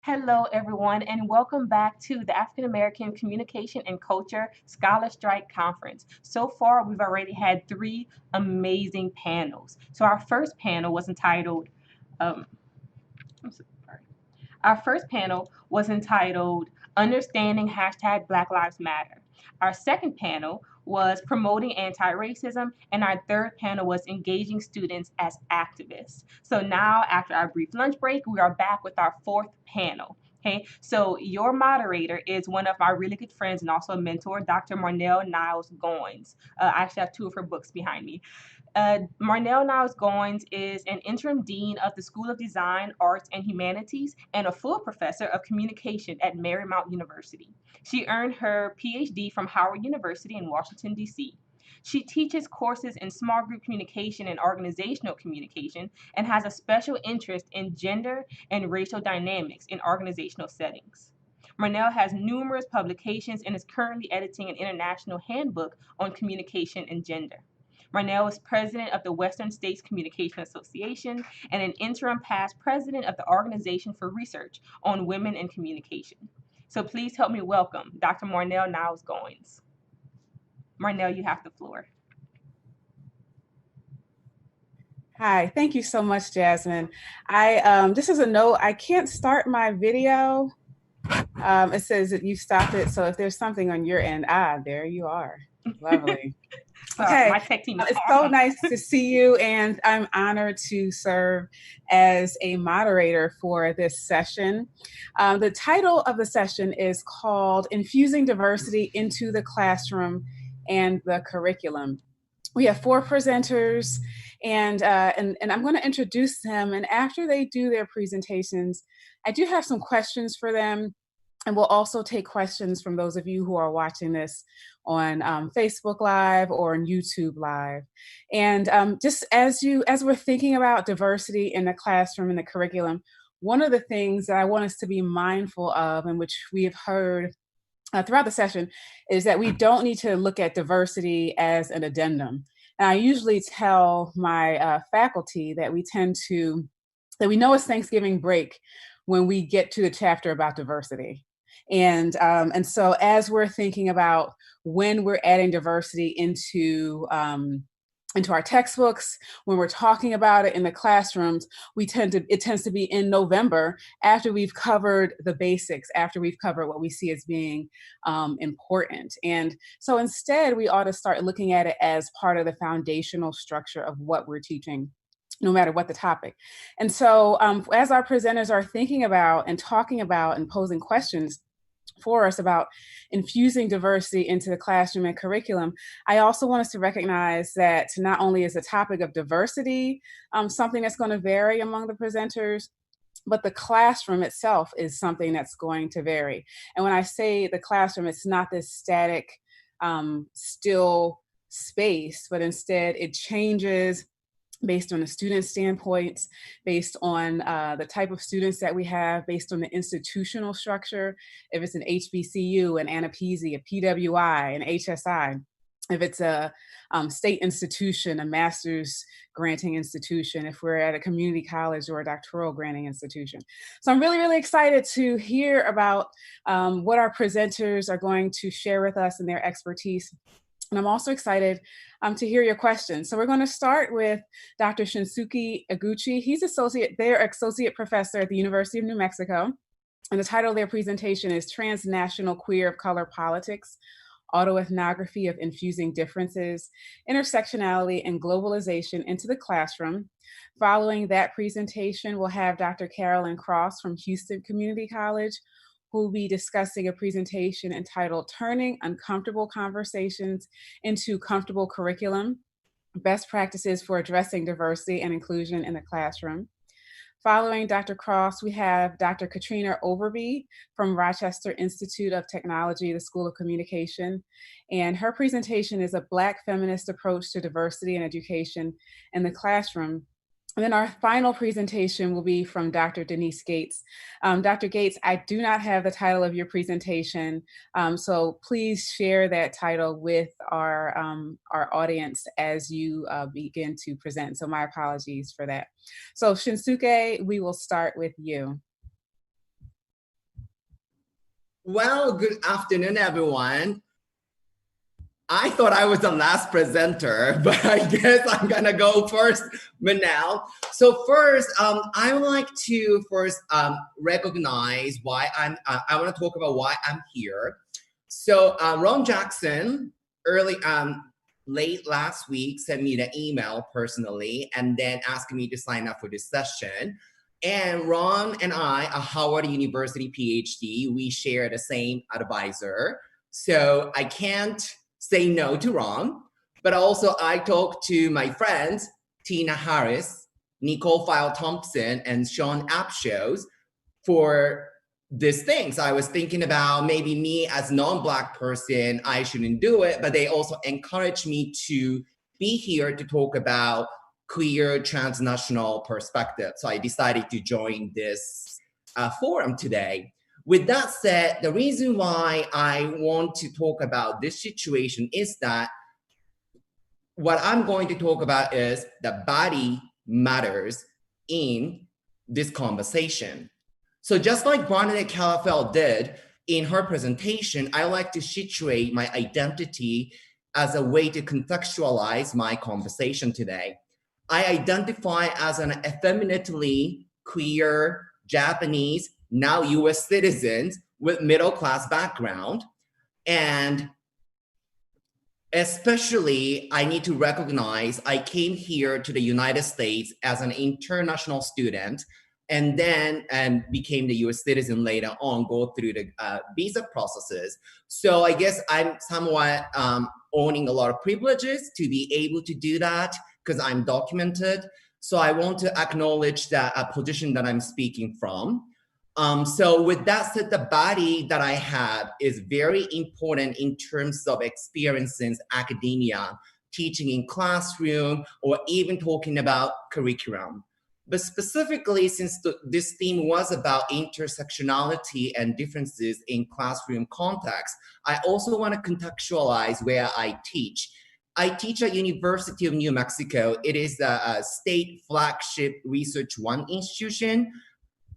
Hello, everyone, and welcome back to the African American Communication and Culture Scholar Strike Conference. So far, we've already had three amazing panels. So our first panel was entitled, um, I'm so sorry. Our first panel was entitled Understanding Hashtag Black Lives Matter. Our second panel was Promoting Anti-Racism, and our third panel was Engaging Students as Activists. So now, after our brief lunch break, we are back with our fourth panel. Okay, so your moderator is one of my really good friends and also a mentor, Dr. Marnel Niles Goins. I actually have two of her books behind me. Marnel Niles Goins is an interim dean of the School of Design, Arts, and Humanities and a full professor of communication at Marymount University. She earned her PhD from Howard University in Washington, D.C. She teaches courses in small group communication and organizational communication and has a special interest in gender and racial dynamics in organizational settings. Marnel has numerous publications and is currently editing an international handbook on communication and gender. Marnel is president of the Western States Communication Association and an interim past president of the Organization for Research on Women in Communication. So please help me welcome Dr. Marnel Niles Goins. Marnel, you have the floor. Hi, thank you so much, Jasmine. This is a note. I can't start my video. It says that you stopped it. So if there's something on your end, there you are. Lovely. Sorry, Okay, my tech team is it's awesome. so nice to see you, and I'm honored to serve as a moderator for this session. The title of the session is called Infusing Diversity into the Classroom and the Curriculum. We have four presenters, and I'm going to introduce them, and after they do their presentations, I do have some questions for them. And we'll also take questions from those of you who are watching this on Facebook Live or on YouTube Live. And just as we're thinking about diversity in the classroom and the curriculum, one of the things that I want us to be mindful of, and which we have heard throughout the session, is that we don't need to look at diversity as an addendum. And I usually tell my faculty that we know it's Thanksgiving break when we get to the chapter about diversity. And so as we're thinking about when we're adding diversity into our textbooks, when we're talking about it in the classrooms, it tends to be in November after we've covered the basics, after we've covered what we see as being important. And so instead, we ought to start looking at it as part of the foundational structure of what we're teaching, no matter what the topic. And so as our presenters are thinking about and talking about and posing questions for us about infusing diversity into the classroom and curriculum, I also want us to recognize that not only is the topic of diversity something that's going to vary among the presenters, but the classroom itself is something that's going to vary. And when I say the classroom, it's not this static, still space, but instead it changes based on the student standpoints, based on the type of students that we have, based on the institutional structure. If it's an HBCU, an AAACC, a PWI, an HSI, if it's a state institution, a master's granting institution, if we're at a community college or a doctoral granting institution. So I'm really, really excited to hear about what our presenters are going to share with us and their expertise. And I'm also excited to hear your questions. So we're going to start with Dr. Shinsuke Eguchi. He's their associate professor at the University of New Mexico. And the title of their presentation is Transnational Queer of Color Politics, Autoethnography of Infusing Differences, Intersectionality, and Globalization into the Classroom. Following that presentation, we'll have Dr. Carolyn Cross from Houston Community College, who will be discussing a presentation entitled Turning Uncomfortable Conversations into Comfortable Curriculum, Best Practices for Addressing Diversity and Inclusion in the Classroom. Following Dr. Cross, we have Dr. Katrina Overby from Rochester Institute of Technology, the School of Communication. And her presentation is a Black feminist approach to diversity and education in the classroom. And then our final presentation will be from Dr. Denise Gates. Dr. Gates, I do not have the title of your presentation, so please share that title with our audience as you begin to present. So my apologies for that. So Shinsuke, we will start with you. Well, good afternoon, everyone. I thought I was the last presenter, but I guess I'm gonna go first, Manal. So first, I would like to first recognize why I want to talk about why I'm here. So Ron Jackson late last week sent me the email personally, and then asked me to sign up for this session. And Ron and I, a Howard University PhD, we share the same advisor. So I can't say no to Ron, but also I talked to my friends, Tina Harris, Nicole File Thompson, and Sean Apshows for these things. I was thinking about maybe me as non-Black person, I shouldn't do it, but they also encouraged me to be here to talk about queer transnational perspective. So I decided to join this forum today. With that said, the reason why I want to talk about this situation is that what I'm going to talk about is the body matters in this conversation. So just like Bernadette Calafell did in her presentation, I like to situate my identity as a way to contextualize my conversation today. I identify as an effeminately queer Japanese, now US citizens with middle-class background. And especially, I need to recognize I came here to the United States as an international student and then became the US citizen later on, go through the visa processes. So I guess I'm somewhat owning a lot of privileges to be able to do that because I'm documented. So I want to acknowledge that position that I'm speaking from. So with that said, the body that I have is very important in terms of experiencing academia, teaching in classroom, or even talking about curriculum. But specifically, since this theme was about intersectionality and differences in classroom context, I also want to contextualize where I teach. I teach at University of New Mexico. It is a state flagship Research One institution,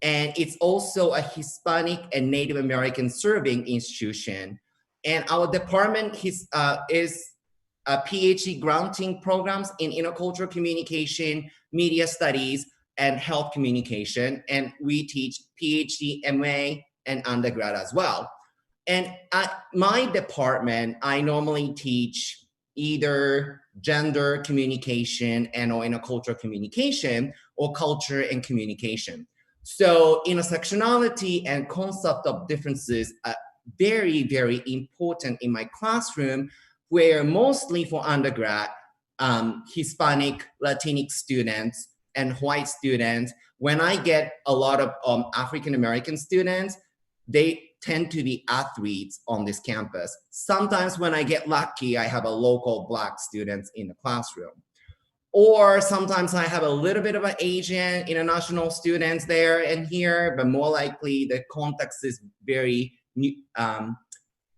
and it's also a Hispanic and Native American serving institution. And our department is a PhD granting programs in intercultural communication, media studies, and health communication. And we teach PhD, MA, and undergrad as well. And at my department, I normally teach either gender communication and or intercultural communication or culture and communication. So intersectionality and concept of differences are very, very important in my classroom, where mostly for undergrad, Hispanic, Latinic students, and white students, when I get a lot of African-American students, they tend to be athletes on this campus. Sometimes when I get lucky, I have a local Black students in the classroom. Or sometimes I have a little bit of an Asian international students there and here, but more likely the context is very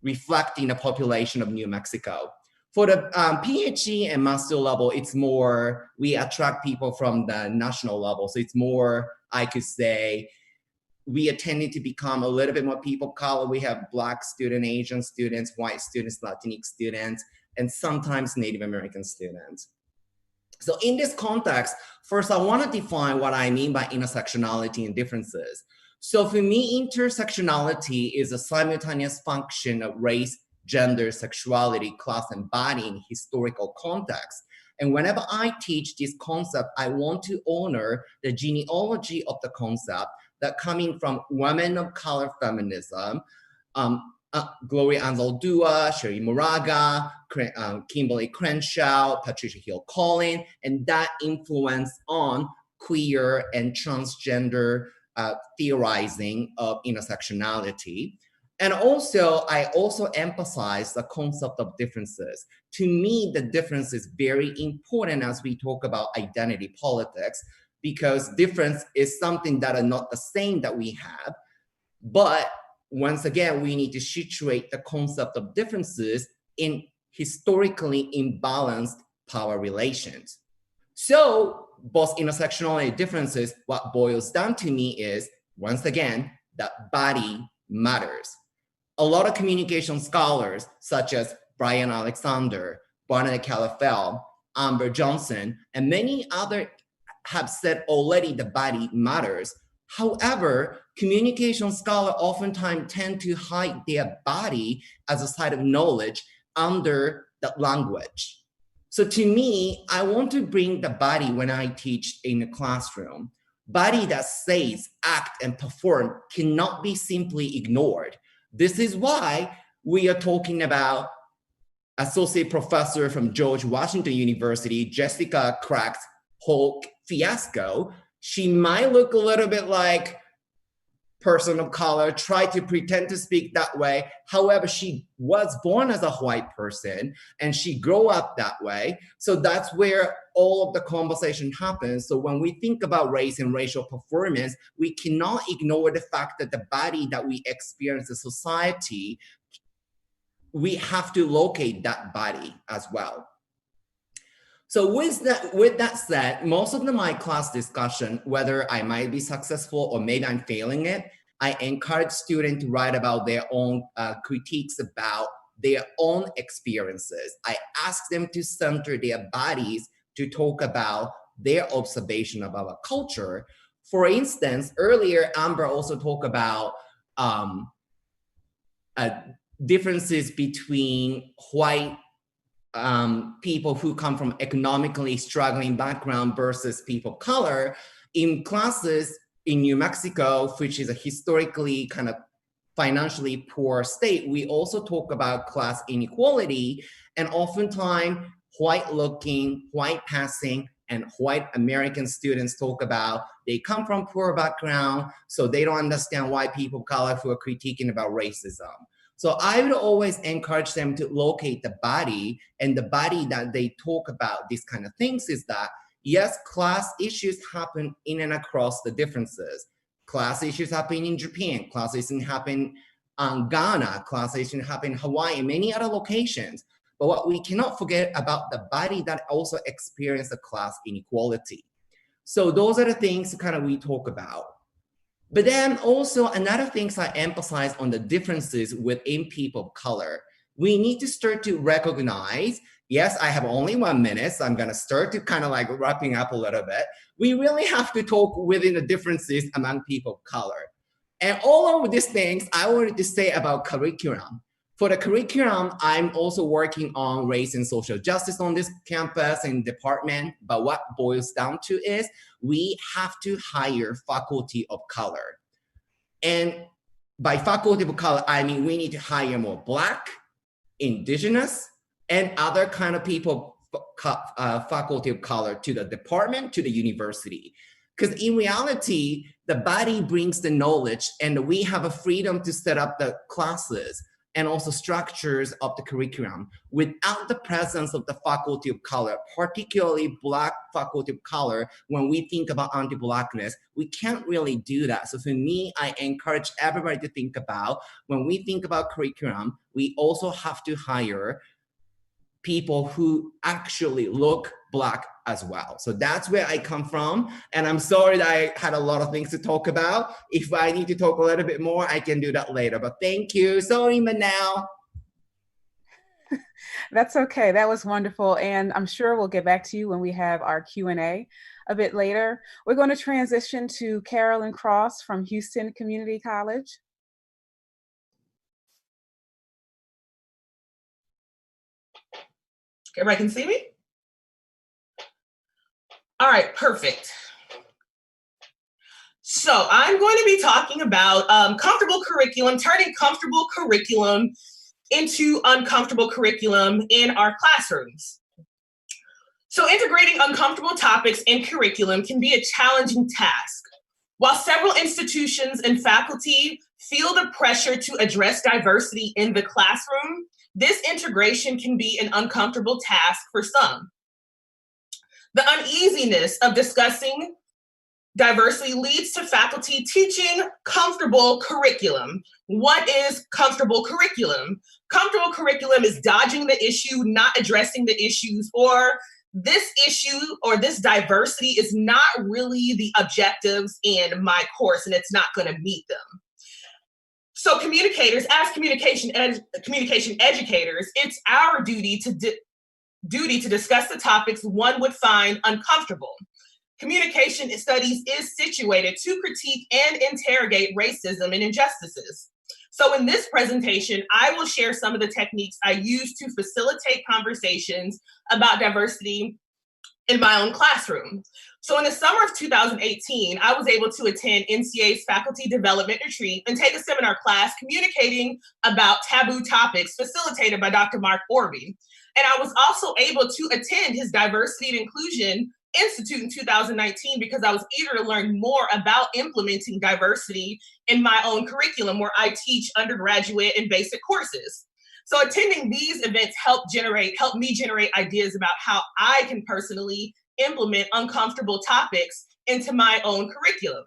reflecting the population of New Mexico. For the PhD and master level, it's more, we attract people from the national level. So it's more, I could say, we are tending to become a little bit more people of color. We have Black students, Asian students, white students, Latinic students, and sometimes Native American students. So in this context, first, I want to define what I mean by intersectionality and differences. So for me, intersectionality is a simultaneous function of race, gender, sexuality, class, and body in historical context. And whenever I teach this concept, I want to honor the genealogy of the concept that coming from women of color feminism, Gloria Anzaldúa, Sherry Moraga, Kimberly Crenshaw, Patricia Hill Collins, and that influence on queer and transgender theorizing of intersectionality. And also, I also emphasize the concept of differences. To me, the difference is very important as we talk about identity politics, because difference is something that are not the same that we have. But once again, we need to situate the concept of differences in historically imbalanced power relations. So both intersectionality differences, what boils down to me is, once again, that body matters. a lot of communication scholars, such as Brian Alexander, Barnett Calafell, Amber Johnson, and many others have said already the body matters. However, communication scholars oftentimes tend to hide their body as a side of knowledge under the language. So to me, I want to bring the body when I teach in the classroom. Body that says, act, and perform cannot be simply ignored. This is why we are talking about associate professor from George Washington University, Jessica Crack's whole fiasco. She might look a little bit like person of color, try to pretend to speak that way. However, she was born as a white person and she grew up that way. So that's where all of the conversation happens. So when we think about race and racial performance, we cannot ignore the fact that the body that we experience in society, we have to locate that body as well. So with that said, most of my class discussion, whether I might be successful or maybe I'm failing it, I encourage students to write about their own critiques about their own experiences. I ask them to center their bodies to talk about their observation of our culture. For instance, earlier, Amber also talked about differences between white people who come from economically struggling background versus people of color. In classes in New Mexico, which is a historically kind of financially poor state, we also talk about class inequality, and oftentimes white-looking, white-passing, and white American students talk about they come from poor background, so they don't understand why people of color who are critiquing about racism. So I would always encourage them to locate the body, and the body that they talk about these kind of things is that, yes, class issues happen in and across the differences. Class issues happen in Japan, class issues happen in Ghana, class issues happen in Hawaii, and many other locations. But what we cannot forget about the body that also experience the class inequality. So those are the things kind of we talk about. But then also another things I emphasize on the differences within people of color. We need to start to recognize, yes, I have only 1 minute, so I'm gonna start to kind of like wrapping up a little bit. We really have to talk within the differences among people of color. And all of these things I wanted to say about curriculum. For the curriculum, I'm also working on race and social justice on this campus and department, but what boils down to is we have to hire faculty of color. And by faculty of color, I mean we need to hire more Black, Indigenous, and other kind of people, faculty of color to the department, to the university. Because in reality, the body brings the knowledge and we have a freedom to set up the classes and also structures of the curriculum. Without the presence of the faculty of color, particularly Black faculty of color, when we think about anti-Blackness, we can't really do that. So for me, I encourage everybody to think about, when we think about curriculum, we also have to hire people who actually look Black as well. So that's where I come from. And I'm sorry that I had a lot of things to talk about. If I need to talk a little bit more, I can do that later. But thank you. Sorry, Marnel. That's okay. That was wonderful. And I'm sure we'll get back to you when we have our Q&A a bit later. We're going to transition to Carolyn Cross from Houston Community College. Everybody can see me? All right, perfect. So I'm going to be talking about comfortable curriculum, turning comfortable curriculum into uncomfortable curriculum in our classrooms. So integrating uncomfortable topics in curriculum can be a challenging task. While several institutions and faculty feel the pressure to address diversity in the classroom, this integration can be an uncomfortable task for some. The uneasiness of discussing diversity leads to faculty teaching comfortable curriculum. What is comfortable curriculum? Comfortable curriculum is dodging the issue, not addressing the issues, or this issue or this diversity is not really the objectives in my course and it's not going to meet them. So communicators, as communication educators, it's our duty to discuss the topics one would find uncomfortable. Communication studies is situated to critique and interrogate racism and injustices. So in this presentation, I will share some of the techniques I use to facilitate conversations about diversity in my own classroom. So in the summer of 2018, I was able to attend NCA's Faculty Development Retreat and take a seminar class communicating about taboo topics facilitated by Dr. Mark Overby. And I was also able to attend his Diversity and Inclusion Institute in 2019 because I was eager to learn more about implementing diversity in my own curriculum where I teach undergraduate and basic courses. So attending these events helped me generate ideas about how I can personally implement uncomfortable topics into my own curriculum.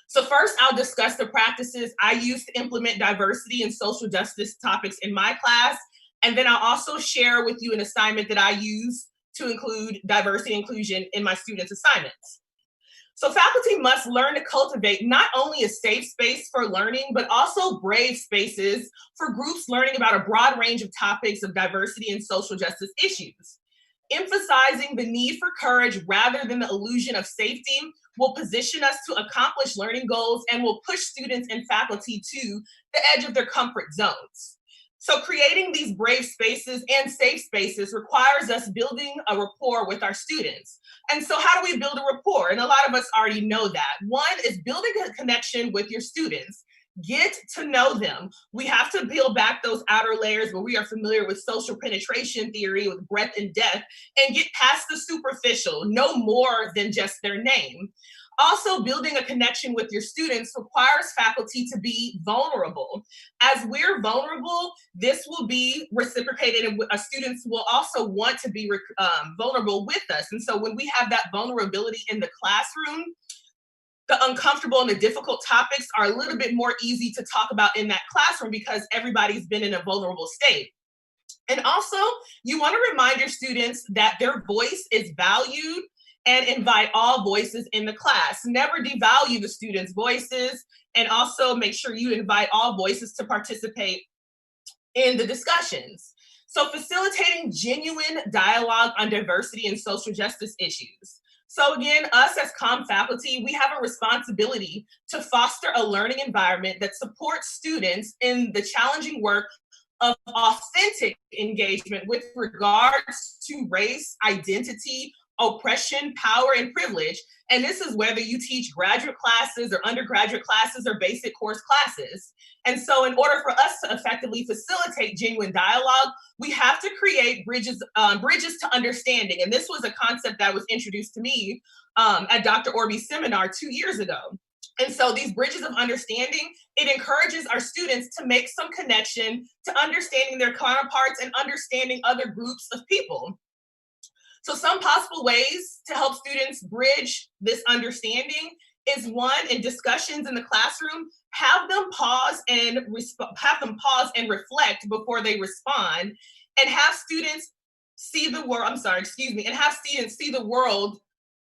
So first, I'll discuss the practices I use to implement diversity and social justice topics in my class. And then I'll also share with you an assignment that I use to include diversity and inclusion in my students' assignments. So faculty must learn to cultivate not only a safe space for learning, but also brave spaces for groups learning about a broad range of topics of diversity and social justice issues. Emphasizing the need for courage rather than the illusion of safety will position us to accomplish learning goals and will push students and faculty to the edge of their comfort zones. So creating these brave spaces and safe spaces requires us building a rapport with our students. And so how do we build a rapport? And a lot of us already know that. One is building a connection with your students. Get to know them. We have to peel back those outer layers where we are familiar with social penetration theory with breadth and depth and get past the superficial, know more than just their name. Also, building a connection with your students requires faculty to be vulnerable. As we're vulnerable, this will be reciprocated and students will also want to be vulnerable with us. And so when we have that vulnerability in the classroom, the uncomfortable and the difficult topics are a little bit more easy to talk about in that classroom because everybody's been in a vulnerable state. And also, you want to remind your students that their voice is valued and invite all voices in the class. Never devalue the students' voices, and also make sure you invite all voices to participate in the discussions. So facilitating genuine dialogue on diversity and social justice issues. So again, us as comm faculty, we have a responsibility to foster a learning environment that supports students in the challenging work of authentic engagement with regards to race, identity, oppression, power, and privilege. And this is whether you teach graduate classes or undergraduate classes or basic course classes. And so in order for us to effectively facilitate genuine dialogue, we have to create bridges to understanding. And this was a concept that was introduced to me at Dr. Overby's seminar 2 years ago. And so these bridges of understanding, it encourages our students to make some connection to understanding their counterparts and understanding other groups of people. So some possible ways to help students bridge this understanding is one, in discussions in the classroom, have them pause and reflect before they respond, and have students see the world, and have students see the world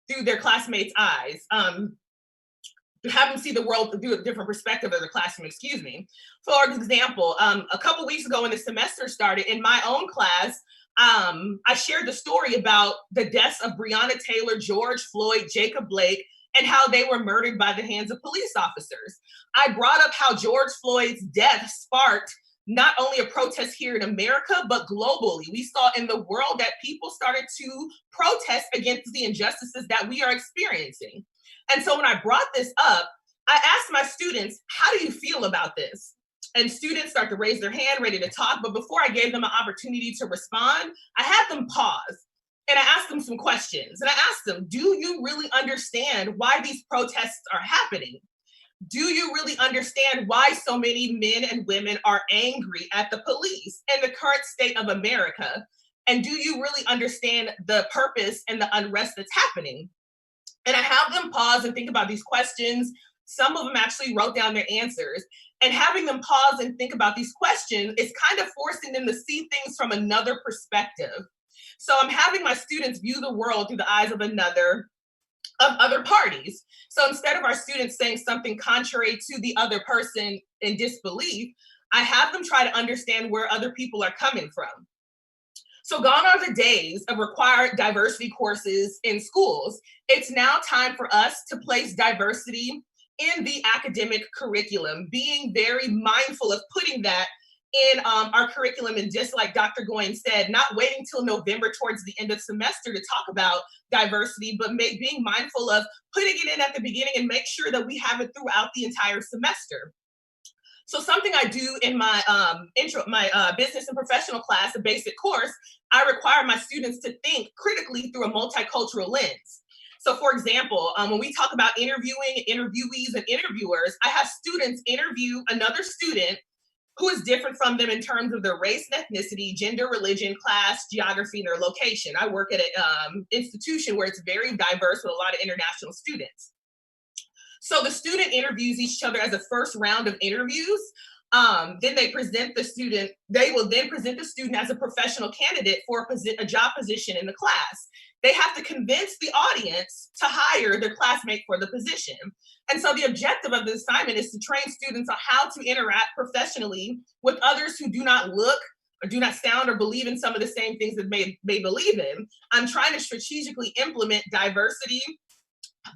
through their classmates' eyes. Have them see the world through a different perspective of the classroom, For example, a couple weeks ago when the semester started, in my own class, I shared the story about the deaths of Breonna Taylor, George Floyd, Jacob Blake, and how they were murdered by the hands of police officers. I brought up how George Floyd's death sparked not only a protest here in America, but globally. We saw in the world that people started to protest against the injustices that we are experiencing. And so when I brought this up, I asked my students, how do you feel about this? And students start to raise their hand, ready to talk. But before I gave them an opportunity to respond, I had them pause. And I asked them some questions. And I asked them, do you really understand why these protests are happening? Do you really understand why so many men and women are angry at the police and the current state of America? And do you really understand the purpose and the unrest that's happening? And I have them pause and think about these questions. Some of them actually wrote down their answers. And having them pause and think about these questions is kind of forcing them to see things from another perspective. So I'm having my students view the world through the eyes of another. of other parties. So instead of our students saying something contrary to the other person in disbelief, I have them try to understand where other people are coming from. So gone are the days of required diversity courses in schools. It's now time for us to place diversity in the academic curriculum, being very mindful of putting that in our curriculum. And just like Dr. Goins said, not waiting till November towards the end of semester to talk about diversity, but being mindful of putting it in at the beginning and make sure that we have it throughout the entire semester. So something I do in my business and professional class, a basic course, I require my students to think critically through a multicultural lens. So for example, when we talk about interviewing, interviewees, and interviewers, I have students interview another student who is different from them in terms of their race and ethnicity, gender, religion, class, geography, and their location. I work at an institution where it's very diverse with a lot of international students. So the student interviews each other as a first round of interviews. Then they present the student, they will then present the student as a professional candidate for a job position in the class. They have to convince the audience to hire their classmate for the position. And so the objective of the assignment is to train students on how to interact professionally with others who do not look or do not sound or believe in some of the same things that they believe in. I'm trying to strategically implement diversity.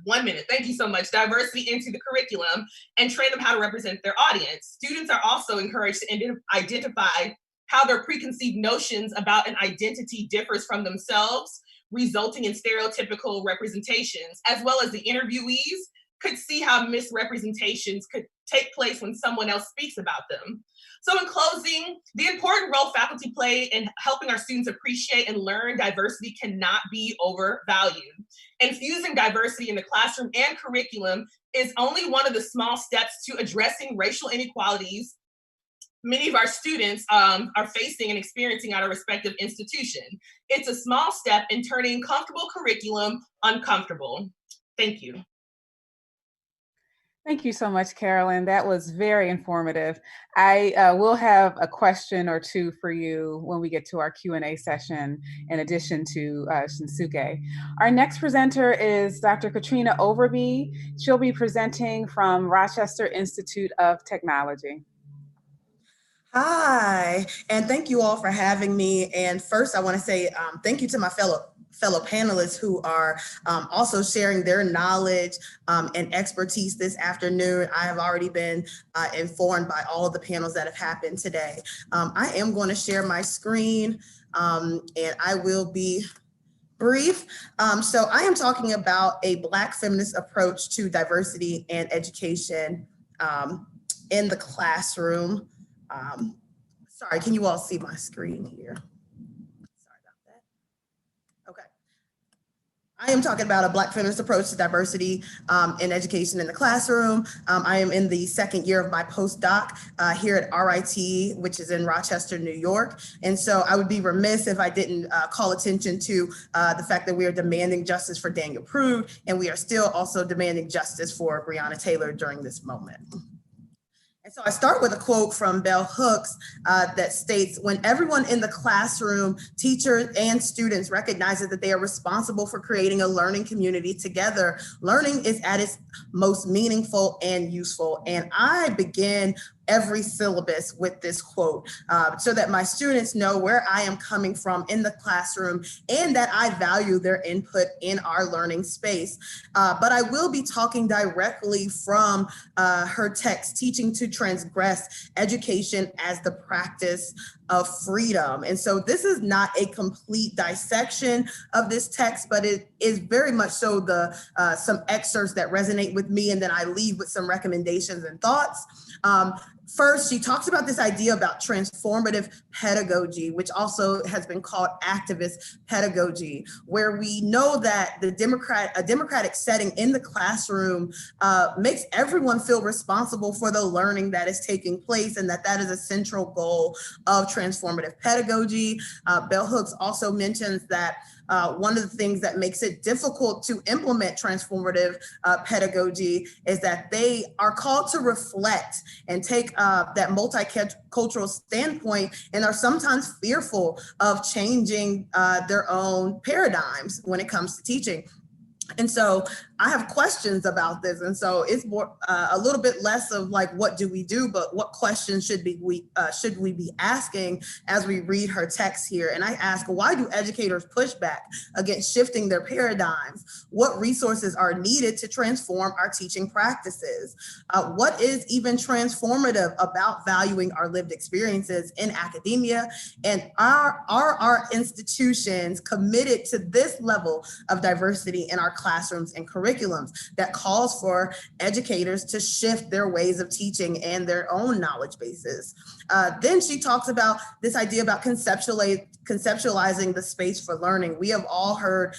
1 minute, thank you so much. Diversity into the curriculum and train them how to represent their audience. Students are also encouraged to identify how their preconceived notions about an identity differs from themselves, resulting in stereotypical representations, as well as the interviewees could see how misrepresentations could take place when someone else speaks about them. So in closing, the important role faculty play in helping our students appreciate and learn diversity cannot be overvalued. Infusing diversity in the classroom and curriculum is only one of the small steps to addressing racial inequalities many of our students are facing and experiencing at our respective institution. It's a small step in turning comfortable curriculum uncomfortable. Thank you. Thank you so much, Carolyn. That was very informative. I will have a question or two for you when we get to our Q&A session, in addition to Shinsuke. Our next presenter is Dr. Katrina Overby. She'll be presenting from Rochester Institute of Technology. Hi, and thank you all for having me. And first, I want to say thank you to my fellow panelists who are also sharing their knowledge and expertise this afternoon. I have already been informed by all of the panels that have happened today. I am going to share my screen and I will be brief. So I am talking about a Black feminist approach to diversity and education in the classroom. Sorry, can you all see my screen here? Sorry about that. Okay. I am talking about a Black feminist approach to diversity in education in the classroom. I am in the second year of my postdoc here at RIT, which is in Rochester, New York. And so I would be remiss if I didn't call attention to the fact that we are demanding justice for Daniel Prude, and we are still also demanding justice for Breonna Taylor during this moment. And so I start with a quote from Bell Hooks that states, when everyone in the classroom, teachers and students, recognizes that they are responsible for creating a learning community together, learning is at its most meaningful and useful. And I begin every syllabus with this quote so that my students know where I am coming from in the classroom and that I value their input in our learning space. But I will be talking directly from her text, Teaching to Transgress, Education as the Practice of Freedom. And so this is not a complete dissection of this text, but it is very much so the some excerpts that resonate with me, and then I leave with some recommendations and thoughts. First, she talks about this idea about transformative pedagogy, which also has been called activist pedagogy, where we know that a democratic setting in the classroom makes everyone feel responsible for the learning that is taking place, and that is a central goal of transformative pedagogy. Bell Hooks also mentions that one of the things that makes it difficult to implement transformative pedagogy is that they are called to reflect and take that multicultural standpoint, and are sometimes fearful of changing their own paradigms when it comes to teaching. And so I have questions about this. And so it's more a little bit less of like, what do we do, but what questions should we be asking as we read her text here? And I ask, why do educators push back against shifting their paradigms? What resources are needed to transform our teaching practices? What is even transformative about valuing our lived experiences in academia? And are our institutions committed to this level of diversity in our classrooms and curriculums that calls for educators to shift their ways of teaching and their own knowledge bases? Then she talks about this idea about conceptualizing the space for learning. We have all heard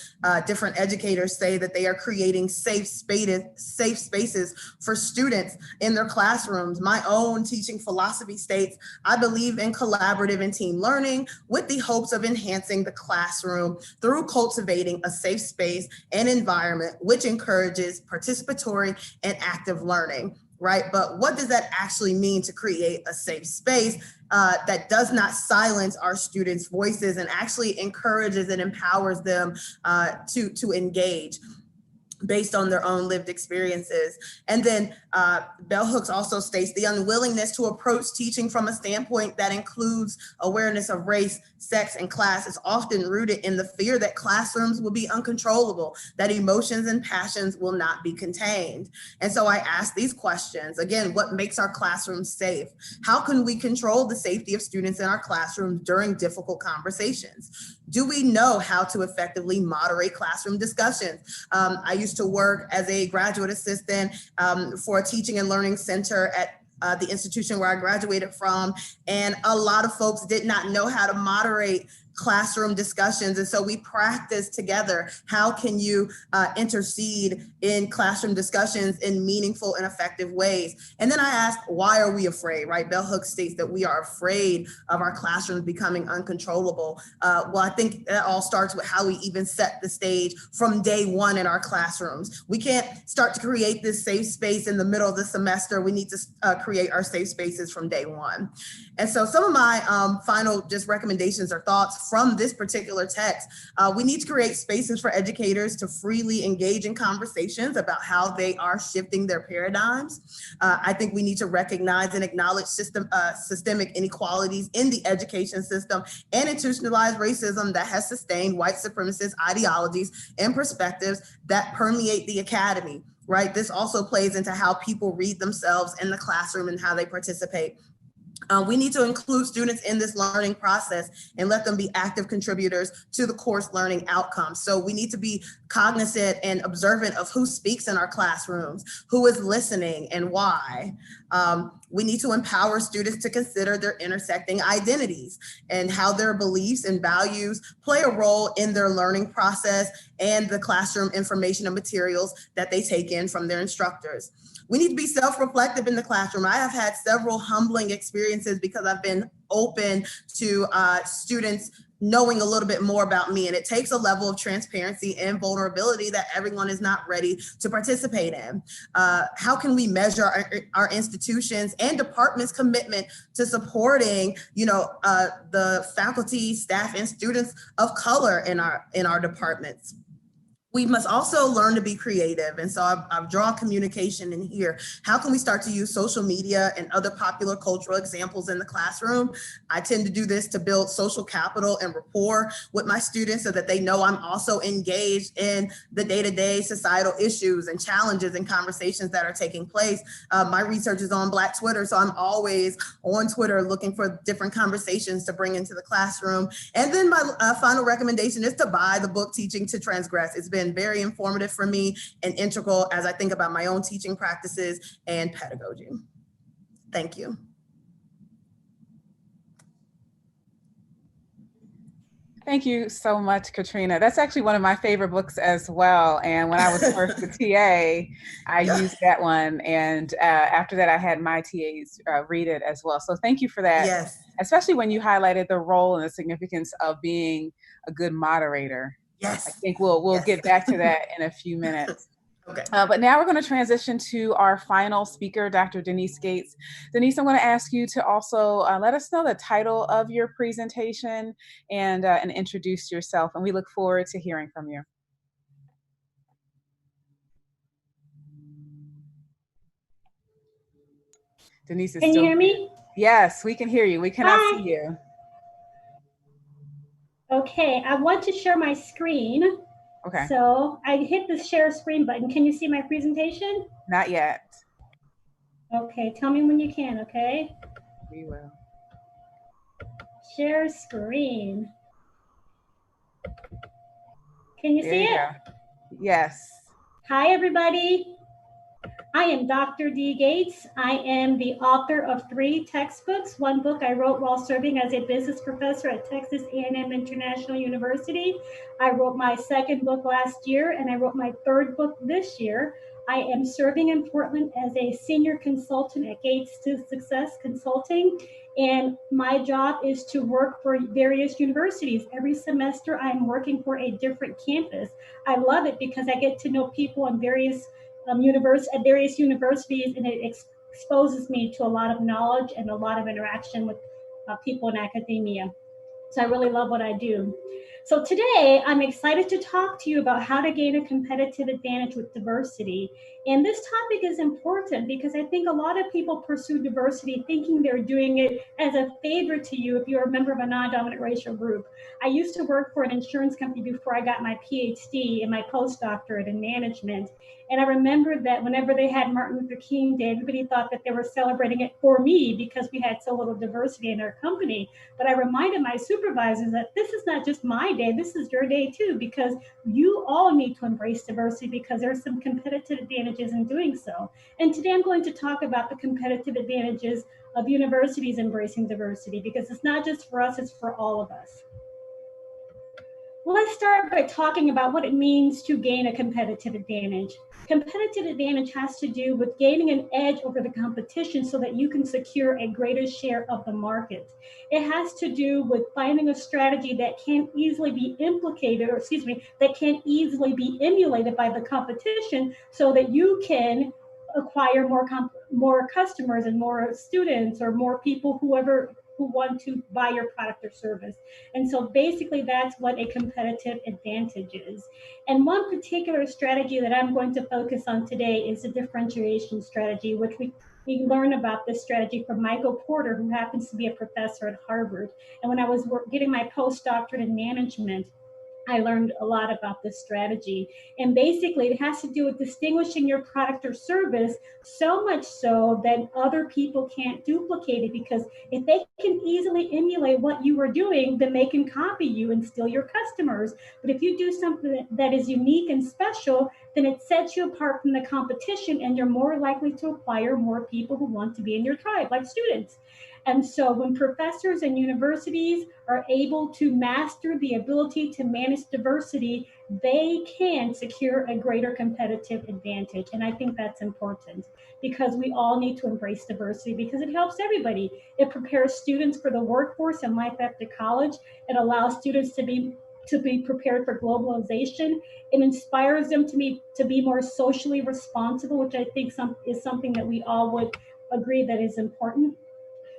different educators say that they are creating safe spaces for students in their classrooms. My own teaching philosophy states, I believe in collaborative and team learning with the hopes of enhancing the classroom through cultivating a safe space and environment which encourages participatory and active learning. Right? But what does that actually mean to create a safe space that does not silence our students' voices and actually encourages and empowers them to engage based on their own lived experiences? And then Bell Hooks also states the unwillingness to approach teaching from a standpoint that includes awareness of race, sex, and class is often rooted in the fear that classrooms will be uncontrollable, that emotions and passions will not be contained. And so I ask these questions. Again, what makes our classrooms safe? How can we control the safety of students in our classrooms during difficult conversations? Do we know how to effectively moderate classroom discussions? I used to work as a graduate assistant for a teaching and learning center at the institution where I graduated from. And a lot of folks did not know how to moderate classroom discussions. And so we practiced together. How can you intercede in classroom discussions in meaningful and effective ways? And then I asked, why are we afraid, right? Bell Hooks states that we are afraid of our classrooms becoming uncontrollable. Well, I think that all starts with how we even set the stage from day one in our classrooms. We can't start to create this safe space in the middle of the semester. We need to create our safe spaces from day one. And so some of my final just recommendations or thoughts from this particular text, we need to create spaces for educators to freely engage in conversations about how they are shifting their paradigms. I think we need to recognize and acknowledge systemic inequalities in the education system and institutionalized racism that has sustained white supremacist ideologies and perspectives that permeate the academy, right? This also plays into how people read themselves in the classroom and how they participate. We need to include students in this learning process and let them be active contributors to the course learning outcomes. So we need to be cognizant and observant of who speaks in our classrooms, who is listening and why. We need to empower students to consider their intersecting identities and how their beliefs and values play a role in their learning process and the classroom information and materials that they take in from their instructors. We need to be self-reflective in the classroom. I have had several humbling experiences because I've been open to students knowing a little bit more about me. And it takes a level of transparency and vulnerability that everyone is not ready to participate in. How can we measure our institutions and departments' commitment to supporting, the faculty, staff, and students of color in our departments? We must also learn to be creative. And so I've drawn communication in here. How can we start to use social media and other popular cultural examples in the classroom? I tend to do this to build social capital and rapport with my students so that they know I'm also engaged in the day-to-day societal issues and challenges and conversations that are taking place. My research is on Black Twitter, so I'm always on Twitter looking for different conversations to bring into the classroom. And then my final recommendation is to buy the book Teaching to Transgress. It's been very informative for me and integral as I think about my own teaching practices and pedagogy. Thank you. Thank you so much, Katrina. That's actually one of my favorite books as well. And when I was first the TA, I used that one. And after that, I had my TAs read it as well. So thank you for that. Yes. Especially when you highlighted the role and the significance of being a good moderator. Yes. I think we'll get back to that in a few minutes. Okay. But now we're going to transition to our final speaker, Dr. Denise Gates. Denise, I'm going to ask you to also let us know the title of your presentation and introduce yourself. And we look forward to hearing from you. Denise is Can you still hear me? Yes, we can hear you. We cannot Hi. see you. Okay, I want to share my screen. Okay. So I hit the share screen button. Can you see my presentation? Not yet. Okay, tell me when you can, okay? We will. Share screen. Can you There see you it? go. Yes. Hi, everybody. I am Dr. D. Gates. I am the author of 3 textbooks. One book I wrote while serving as a business professor at Texas A&M International University. I wrote my 2nd book last year, and I wrote my 3rd book this year. I am serving in Portland as a senior consultant at Gates to Success Consulting. And my job is to work for various universities. Every semester, I'm working for a different campus. I love it because I get to know people in various at various universities, and it exposes me to a lot of knowledge and a lot of interaction with people in academia. So I really love what I do. So today I'm excited to talk to you about how to gain a competitive advantage with diversity. And this topic is important because I think a lot of people pursue diversity thinking they're doing it as a favor to you if you're a member of a non-dominant racial group. I used to work for an insurance company before I got my PhD and my postdoctorate in management. And I remember that whenever they had Martin Luther King Day, everybody thought that they were celebrating it for me because we had so little diversity in our company. But I reminded my supervisors that this is not just my day, this is your day too, because you all need to embrace diversity because there's some competitive advantages in doing so. And today I'm going to talk about the competitive advantages of universities embracing diversity because it's not just for us, it's for all of us. Well, let's start by talking about what it means to gain a competitive advantage. Competitive advantage has to do with gaining an edge over the competition so that you can secure a greater share of the market. It has to do with finding a strategy that can't easily be that can't easily be emulated by the competition so that you can acquire more customers and more students or more people who want to buy your product or service. And so basically that's what a competitive advantage is. And one particular strategy that I'm going to focus on today is the differentiation strategy, which we learn about this strategy from Michael Porter, who happens to be a professor at Harvard. And when I was getting my postdoctorate in management, I learned a lot about this strategy. And basically, it has to do with distinguishing your product or service so much so that other people can't duplicate it, because if they can easily emulate what you are doing, then they can copy you and steal your customers. But if you do something that is unique and special, then it sets you apart from the competition, and you're more likely to acquire more people who want to be in your tribe, like students. And so when professors and universities are able to master the ability to manage diversity, they can secure a greater competitive advantage. And I think that's important because we all need to embrace diversity because it helps everybody. It prepares students for the workforce and life after college. It allows students to be prepared for globalization. It inspires them to be more socially responsible, which I think is something that we all would agree that is important.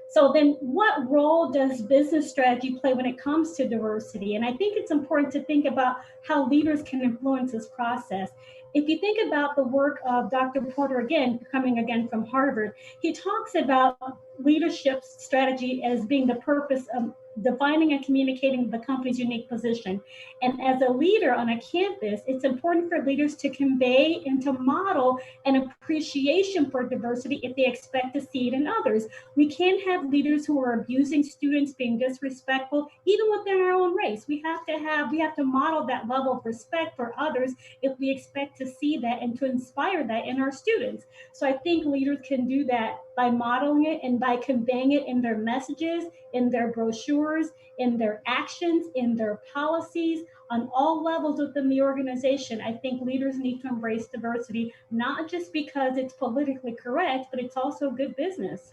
So then what role does business strategy play when it comes to diversity? And I think it's important to think about how leaders can influence this process. If you think about the work of Dr. Porter, coming from Harvard, he talks about leadership strategy as being the purpose of defining and communicating the company's unique position. And as a leader on a campus, it's important for leaders to convey and to model an appreciation for diversity if they expect to see it in others. We can't have leaders who are abusing students, being disrespectful, even within our own race. We have to model that level of respect for others if we expect to see that and to inspire that in our students. So I think leaders can do that by modeling it and by conveying it in their messages, in their brochures, in their actions, in their policies, on all levels within the organization. I think leaders need to embrace diversity, not just because it's politically correct, but it's also good business.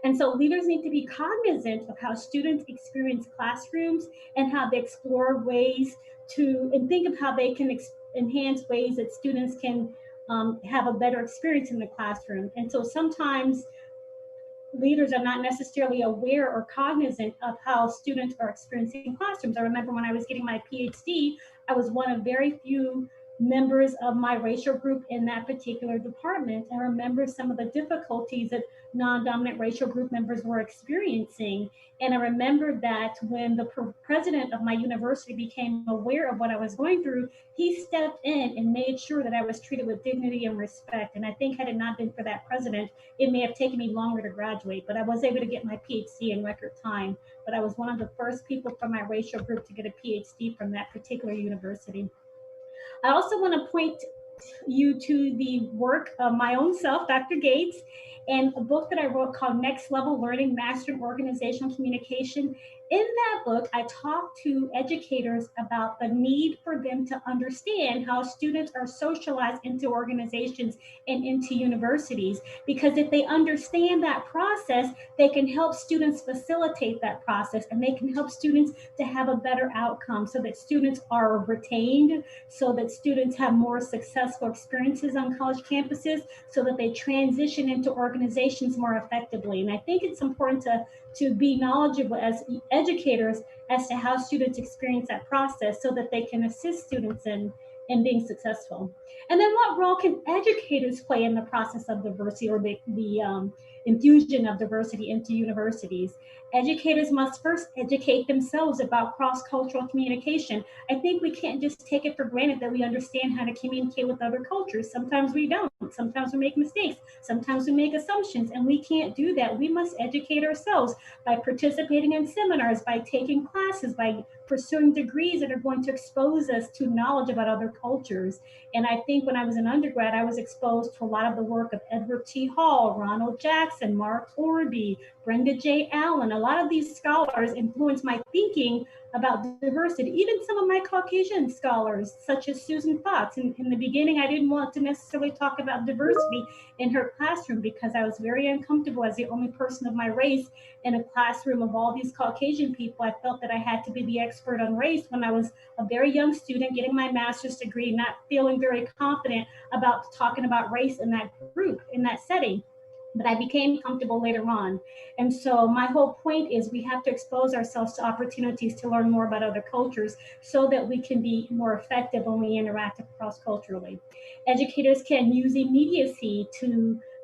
And so leaders need to be cognizant of how students experience classrooms and how they explore ways and think of how they can enhance ways that students can have a better experience in the classroom. And so sometimes leaders are not necessarily aware or cognizant of how students are experiencing classrooms. I remember when I was getting my PhD, I was one of very few members of my racial group in that particular department and remember some of the difficulties that non-dominant racial group members were experiencing. And I remembered that when the president of my university became aware of what I was going through, he stepped in and made sure that I was treated with dignity and respect. And I think had it not been for that president, it may have taken me longer to graduate, but I was able to get my PhD in record time. But I was one of the first people from my racial group to get a PhD from that particular university. I also want to point you to the work of my own self, Dr. Gates, and a book that I wrote called Next Level Learning, Mastering Organizational Communication. In that book, I talk to educators about the need for them to understand how students are socialized into organizations and into universities. Because if they understand that process, they can help students facilitate that process, and they can help students to have a better outcome so that students are retained, so that students have more successful experiences on college campuses, so that they transition into organizations more effectively. And I think it's important to be knowledgeable as educators as to how students experience that process so that they can assist students in being successful. And then what role can educators play in the process of diversity or the infusion of diversity into universities? Educators must first educate themselves about cross-cultural communication. I think we can't just take it for granted that we understand how to communicate with other cultures. Sometimes we don't. Sometimes we make mistakes. Sometimes we make assumptions, and we can't do that. We must educate ourselves by participating in seminars, by taking classes, by pursuing degrees that are going to expose us to knowledge about other cultures. And I think when I was an undergrad, I was exposed to a lot of the work of Edward T. Hall, Ronald Jackson, Mark Orby, Brenda J. Allen. A lot of these scholars influenced my thinking about diversity, even some of my Caucasian scholars, such as Susan Fox. In the beginning, I didn't want to necessarily talk about diversity in her classroom because I was very uncomfortable as the only person of my race in a classroom of all these Caucasian people. I felt that I had to be the expert on race when I was a very young student getting my master's degree, not feeling very confident about talking about race in that group, in that setting. But I became comfortable later on. And so my whole point is we have to expose ourselves to opportunities to learn more about other cultures so that we can be more effective when we interact cross-culturally. Educators can use immediacy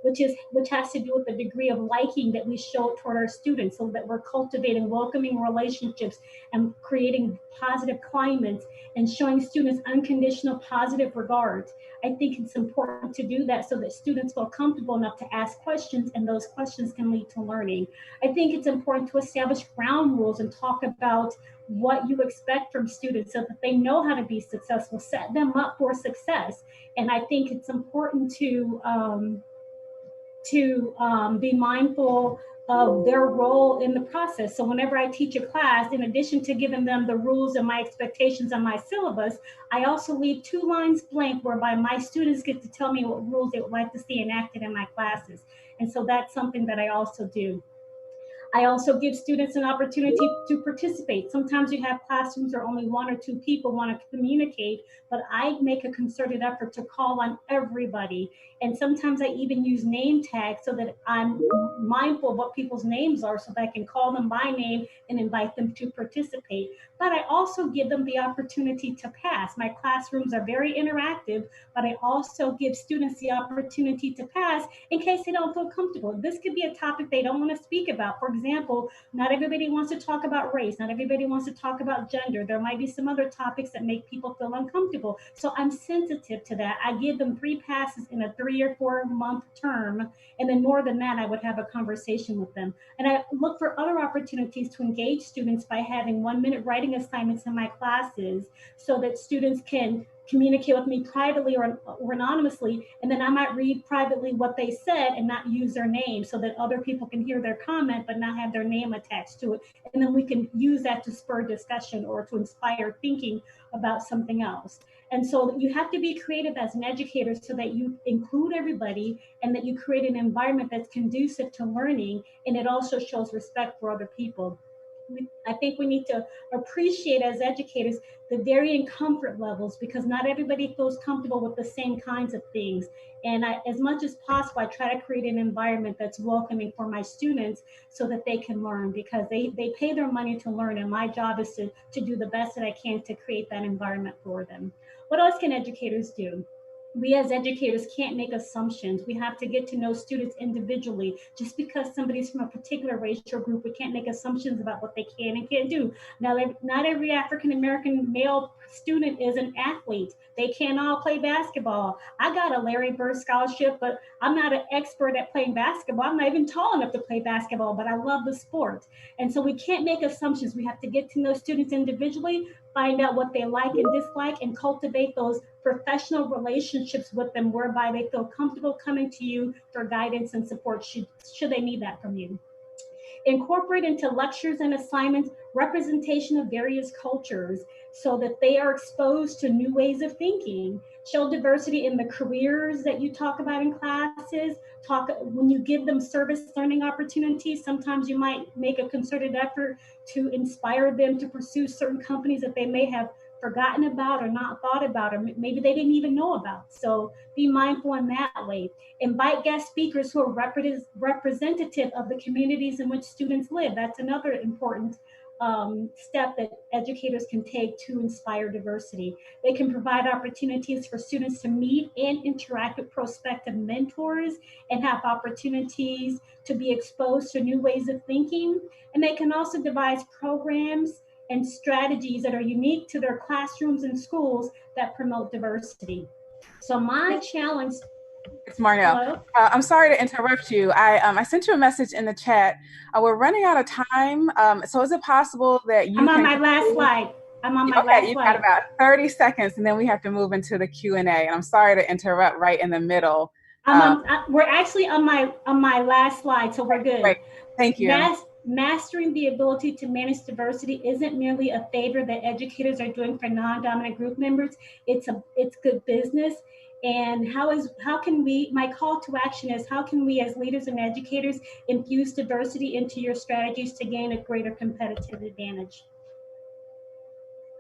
which has to do with the degree of liking that we show toward our students so that we're cultivating welcoming relationships and creating positive climates and showing students unconditional positive regards. I think it's important to do that so that students feel comfortable enough to ask questions and those questions can lead to learning. I think it's important to establish ground rules and talk about what you expect from students so that they know how to be successful, set them up for success. And I think it's important to be mindful of their role in the process. So whenever I teach a class, in addition to giving them the rules and my expectations on my syllabus, I also leave 2 lines blank whereby my students get to tell me what rules they would like to see enacted in my classes. And so that's something that I also do. I also give students an opportunity to participate. Sometimes you have classrooms where only 1 or 2 people want to communicate, but I make a concerted effort to call on everybody. And sometimes I even use name tags so that I'm mindful of what people's names are so that I can call them by name and invite them to participate. But I also give them the opportunity to pass. My classrooms are very interactive, but I also give students the opportunity to pass in case they don't feel comfortable. This could be a topic they don't want to speak about. For example, not everybody wants to talk about race. Not everybody wants to talk about gender. There might be some other topics that make people feel uncomfortable. So I'm sensitive to that. I give them 3 passes in a 3 or 4 month term. And then more than that, I would have a conversation with them. And I look for other opportunities to engage students by having 1-minute writing assignments in my classes so that students can communicate with me privately or anonymously, and then I might read privately what they said and not use their name so that other people can hear their comment but not have their name attached to it. And then we can use that to spur discussion or to inspire thinking about something else. And so you have to be creative as an educator so that you include everybody and that you create an environment that's conducive to learning, and it also shows respect for other people. I think we need to appreciate as educators the varying comfort levels because not everybody feels comfortable with the same kinds of things. And as much as possible, I try to create an environment that's welcoming for my students so that they can learn because they pay their money to learn. And my job is to do the best that I can to create that environment for them. What else can educators do? We as educators can't make assumptions. We have to get to know students individually. Just because somebody's from a particular racial group, we can't make assumptions about what they can and can't do. Now, not every African American male student is an athlete. They can't all play basketball. I got a Larry Bird scholarship, but I'm not an expert at playing basketball. I'm not even tall enough to play basketball, but I love the sport. And so we can't make assumptions. We have to get to know students individually, find out what they like and dislike, and cultivate those professional relationships with them whereby they feel comfortable coming to you for guidance and support should they need that from you. Incorporate into lectures and assignments representation of various cultures so that they are exposed to new ways of thinking. Show diversity in the careers that you talk about in classes. When you give them service learning opportunities, sometimes you might make a concerted effort to inspire them to pursue certain companies that they may have forgotten about or not thought about, or maybe they didn't even know about. So be mindful in that way. Invite guest speakers who are representative of the communities in which students live. That's another important step that educators can take to inspire diversity. They can provide opportunities for students to meet and interact with prospective mentors and have opportunities to be exposed to new ways of thinking. And they can also devise programs and strategies that are unique to their classrooms and schools that promote diversity. So my challenge. It's Marnel. I'm sorry to interrupt you. I sent you a message in the chat. We're running out of time. So is it possible that you I'm on my last slide. Okay, you've got about 30 seconds and then we have to move into the Q&A. And I'm sorry to interrupt right in the middle. We're actually on my last slide, so we're good. Great. Thank you. Mastering the ability to manage diversity isn't merely a favor that educators are doing for non-dominant group members. It's good business. And my call to action is, how can we as leaders and educators infuse diversity into your strategies to gain a greater competitive advantage?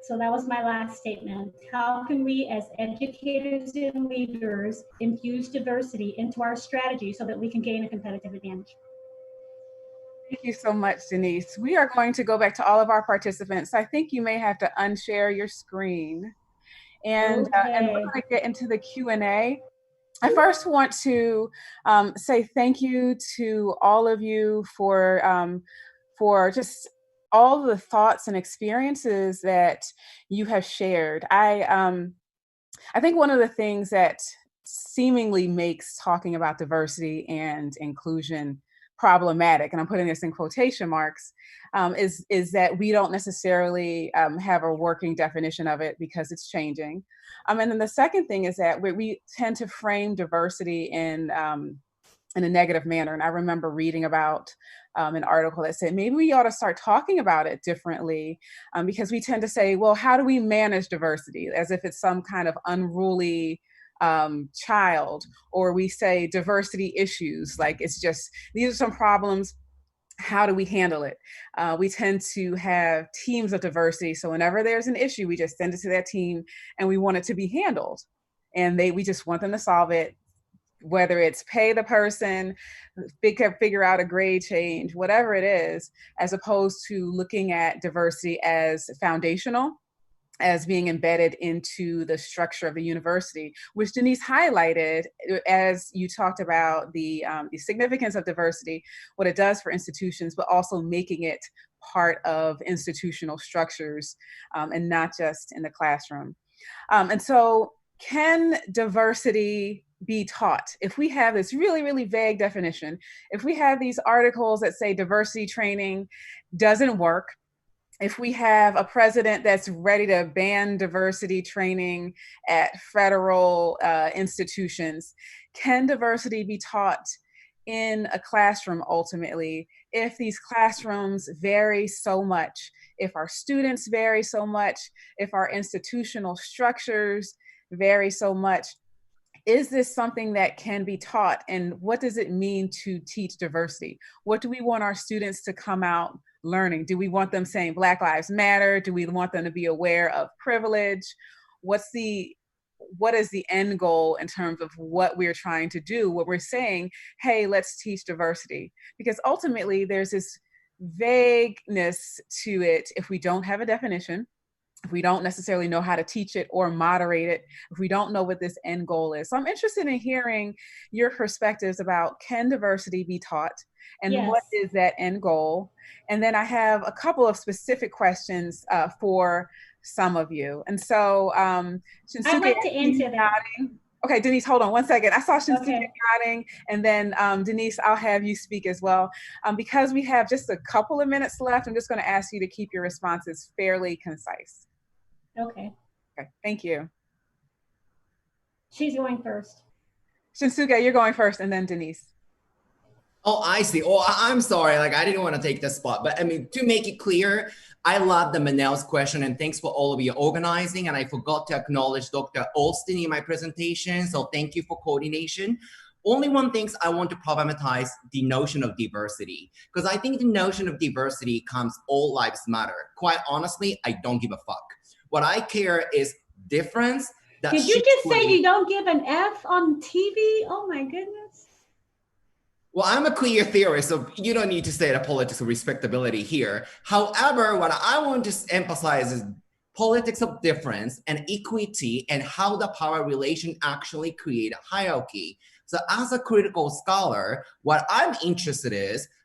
So that was my last statement. How can we as educators and leaders infuse diversity into our strategy so that we can gain a competitive advantage? Thank you so much, Denise. We are going to go back to all of our participants. I think you may have to unshare your screen. And we're going to get into the Q&A. I first want to say thank you to all of you for just all the thoughts and experiences that you have shared. I think one of the things that seemingly makes talking about diversity and inclusion problematic, and I'm putting this in quotation marks, is that we don't necessarily have a working definition of it because it's changing. And then the second thing is that we tend to frame diversity in a negative manner. And I remember reading about an article that said maybe we ought to start talking about it differently, because we tend to say, well, how do we manage diversity, as if it's some kind of unruly child, or we say diversity issues, like it's just, these are some problems, how do we handle it? We tend to have teams of diversity, so whenever there's an issue, we just send it to that team and we want it to be handled, and we just want them to solve it, whether it's pay the person, figure out a grade change, whatever it is, as opposed to looking at diversity as foundational, as being embedded into the structure of the university, which Denise highlighted as you talked about the significance of diversity, what it does for institutions, but also making it part of institutional structures and not just in the classroom. And so can diversity be taught? If we have this really, really vague definition, if we have these articles that say diversity training doesn't work, if we have a president that's ready to ban diversity training at federal institutions, can diversity be taught in a classroom ultimately, if these classrooms vary so much, if our students vary so much, if our institutional structures vary so much? Is this something that can be taught? And what does it mean to teach diversity? What do we want our students to come out learning? Do we want them saying Black Lives Matter? Do we want them to be aware of privilege? What is the end goal in terms of what we're trying to do? What we're saying, hey, let's teach diversity. Because ultimately there's this vagueness to it if we don't have a definition, if we don't necessarily know how to teach it or moderate it, if we don't know what this end goal is. So I'm interested in hearing your perspectives about, can diversity be taught? And Yes. what is that end goal? And then I have a couple of specific questions for some of you. And so Shinsuke, I'd like to answer that. Okay, Denise, hold on one second. I saw Shinsuke Okay. nodding, and then Denise, I'll have you speak as well. Because we have just a couple of minutes left, I'm just going to ask you to keep your responses fairly concise. Okay. Okay, thank you. She's going first. Shinsuke, you're going first, and then Denise. Oh, I see. Oh, I'm sorry. Like, I didn't want to take the spot, but I mean, to make it clear, I love the Marnel's question, and thanks for all of you organizing. And I forgot to acknowledge Dr. Alston in my presentation. So thank you for coordination. Only one thing I want to problematize the notion of diversity, because I think the notion of diversity comes all lives matter. Quite honestly, I don't give a fuck. What I care is difference. Did you just say you don't give an F on TV? Oh my goodness. Well, I'm a queer theorist, so you don't need to say the politics of respectability here. However, what I want to emphasize is politics of difference and equity, and how the power relation actually create a hierarchy. So as a critical scholar, what I'm interested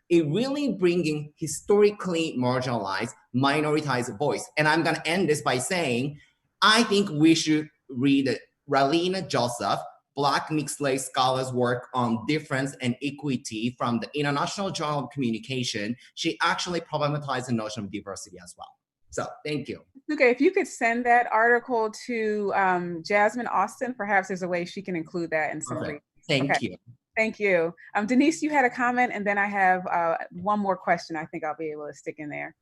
in really bringing historically marginalized, minoritized voice. And I'm gonna end this by saying, I think we should read Ralina Joseph, Black mixed race scholars' work on difference and equity from the International Journal of Communication. She actually problematized the notion of diversity as well. So thank you. Okay, if you could send that article to Jasmine Austin, perhaps there's a way she can include that in some way. Thank you. Thank you. Denise, you had a comment, and then I have one more question I think I'll be able to stick in there.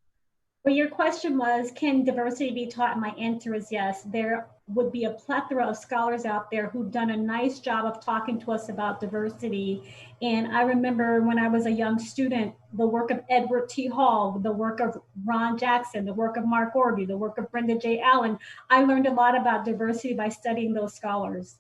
Well, your question was, can diversity be taught? And my answer is yes. There would be a plethora of scholars out there who've done a nice job of talking to us about diversity. And I remember when I was a young student, the work of Edward T. Hall, the work of Ron Jackson, the work of Mark Orby, the work of Brenda J. Allen. I learned a lot about diversity by studying those scholars.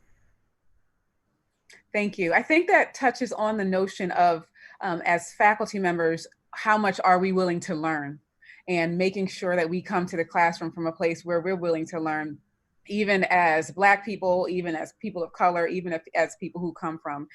Thank you. I think that touches on the notion of, as faculty members, how much are we willing to learn? And making sure that we come to the classroom from a place where we're willing to learn, even as Black people, even as people of color, even as people who come from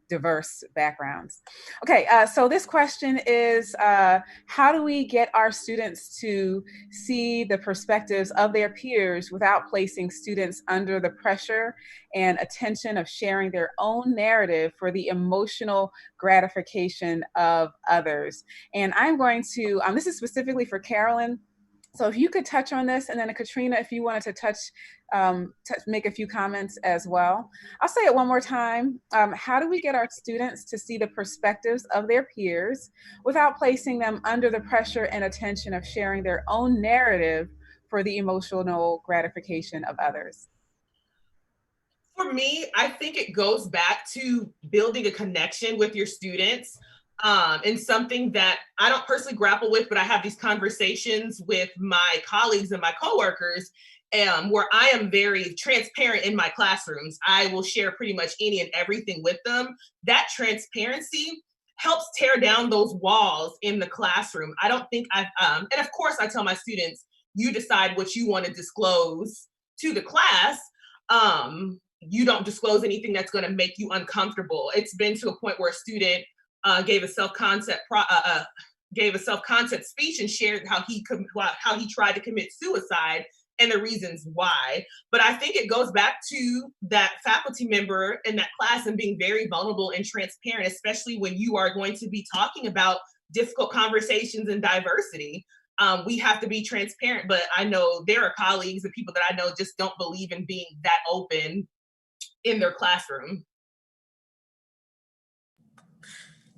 diverse backgrounds. Okay, so this question is, how do we get our students to see the perspectives of their peers without placing students under the pressure and attention of sharing their own narrative for the emotional gratification of others? And I'm going to, this is specifically for Carolyn. So if you could touch on this, and then Katrina, if you wanted to make a few comments as well. I'll say it one more time. How do we get our students to see the perspectives of their peers without placing them under the pressure and attention of sharing their own narrative for the emotional gratification of others? For me, I think it goes back to building a connection with your students. And something that I don't personally grapple with, but I have these conversations with my colleagues and my coworkers, where I am very transparent in my classrooms. I will share pretty much any and everything with them. That transparency helps tear down those walls in the classroom. I don't think and of course I tell my students, you decide what you want to disclose to the class. You don't disclose anything that's going to make you uncomfortable. It's been to a point where a student gave a self-concept speech and shared how he tried to commit suicide and the reasons why. But I think it goes back to that faculty member in that class and being very vulnerable and transparent, especially when you are going to be talking about difficult conversations and diversity. We have to be transparent, but I know there are colleagues and people that I know just don't believe in being that open in their classroom.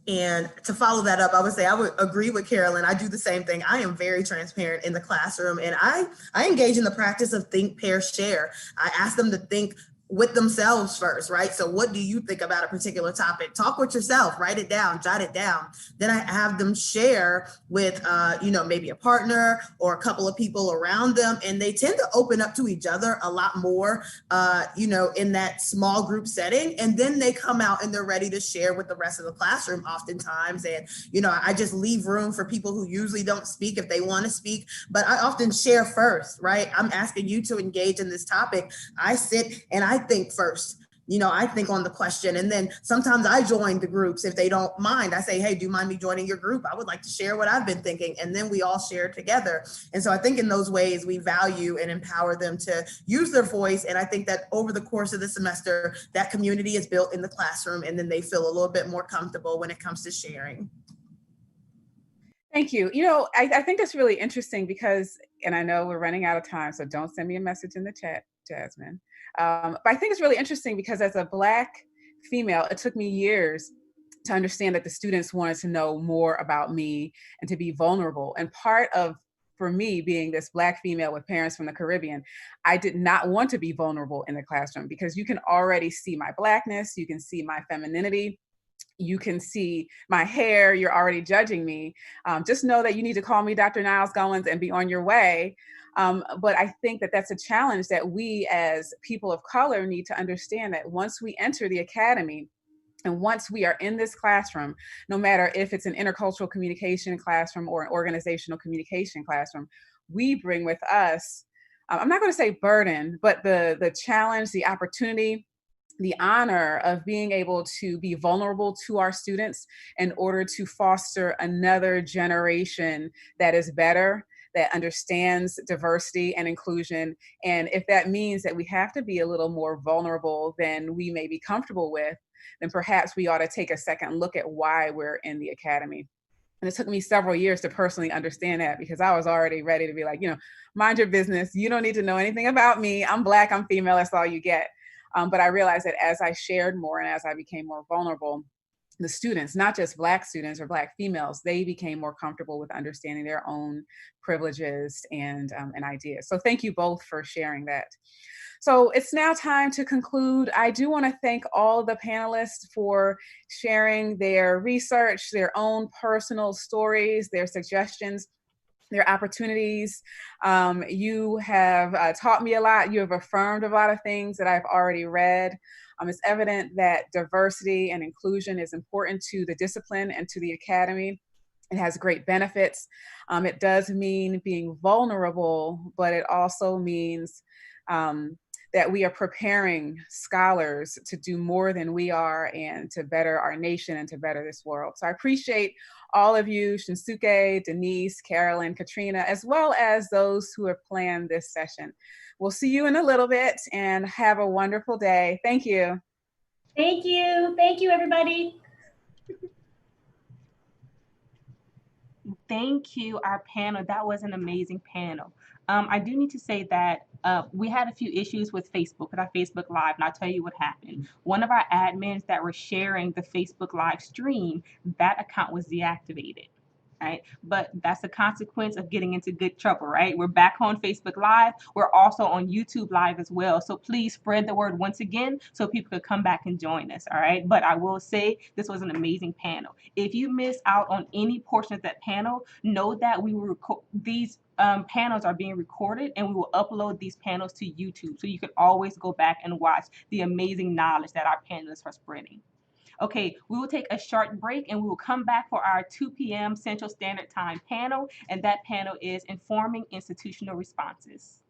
And to follow that up, I would say I would agree with Carolyn. I do the same thing. I am very transparent in the classroom, and I engage in the practice of think, pair, share. I ask them to think with themselves first, right? So what do you think about a particular topic? Talk with yourself, write it down, jot it down. Then I have them share with, maybe a partner or a couple of people around them. And they tend to open up to each other a lot more, in that small group setting. And then they come out and they're ready to share with the rest of the classroom oftentimes. And, I just leave room for people who usually don't speak if they want to speak, but I often share first, right? I'm asking you to engage in this topic. I sit and I think first. I think on the question, and then sometimes I join the groups if they don't mind. I say, hey, do you mind me joining your group? I would like to share what I've been thinking, and then we all share together. And so I think in those ways we value and empower them to use their voice. And I think that over the course of the semester, that community is built in the classroom, and then they feel a little bit more comfortable when it comes to sharing. Thank you. I think that's really interesting because, and I know we're running out of time, so don't send me a message in the chat, Jasmine. But I think it's really interesting because as a Black female, it took me years to understand that the students wanted to know more about me and to be vulnerable. And part of, for me, being this Black female with parents from the Caribbean, I did not want to be vulnerable in the classroom because you can already see my Blackness, you can see my femininity, you can see my hair, you're already judging me. Just know that you need to call me Dr. Niles Goins and be on your way. But I think that that's a challenge that we as people of color need to understand, that once we enter the academy and once we are in this classroom, no matter if it's an intercultural communication classroom or an organizational communication classroom, we bring with us, I'm not going to say burden, but the challenge, the opportunity, the honor of being able to be vulnerable to our students in order to foster another generation that is better, that understands diversity and inclusion. And if that means that we have to be a little more vulnerable than we may be comfortable with, then perhaps we ought to take a second look at why we're in the academy. And it took me several years to personally understand that, because I was already ready to be like, mind your business. You don't need to know anything about me. I'm Black, I'm female, that's all you get. But I realized that as I shared more and as I became more vulnerable, the students, not just Black students or Black females, they became more comfortable with understanding their own privileges and ideas. So thank you both for sharing that. So it's now time to conclude. I do want to thank all the panelists for sharing their research, their own personal stories, their suggestions, their opportunities. You have taught me a lot. You have affirmed a lot of things that I've already read. It's evident that diversity and inclusion is important to the discipline and to the academy. It has great benefits. It does mean being vulnerable, but it also means that we are preparing scholars to do more than we are and to better our nation and to better this world. So I appreciate all of you, Shinsuke, Denise, Carolyn, Katrina, as well as those who have planned this session. We'll see you in a little bit and have a wonderful day. Thank you. Thank you. Thank you, everybody. Thank you, our panel. That was an amazing panel. I do need to say that we had a few issues with Facebook, with our Facebook Live, and I'll tell you what happened. One of our admins that were sharing the Facebook Live stream, that account was deactivated. Right? But that's a consequence of getting into good trouble, right? We're back on Facebook Live. We're also on YouTube Live as well. So please spread the word once again so people could come back and join us, all right? But I will say this was an amazing panel. If you miss out on any portion of that panel, know that we will these panels are being recorded and we will upload these panels to YouTube. So you can always go back and watch the amazing knowledge that our panelists are spreading. Okay, we will take a short break and we will come back for our 2 p.m. Central Standard Time panel, and that panel is Informing Institutional Responses.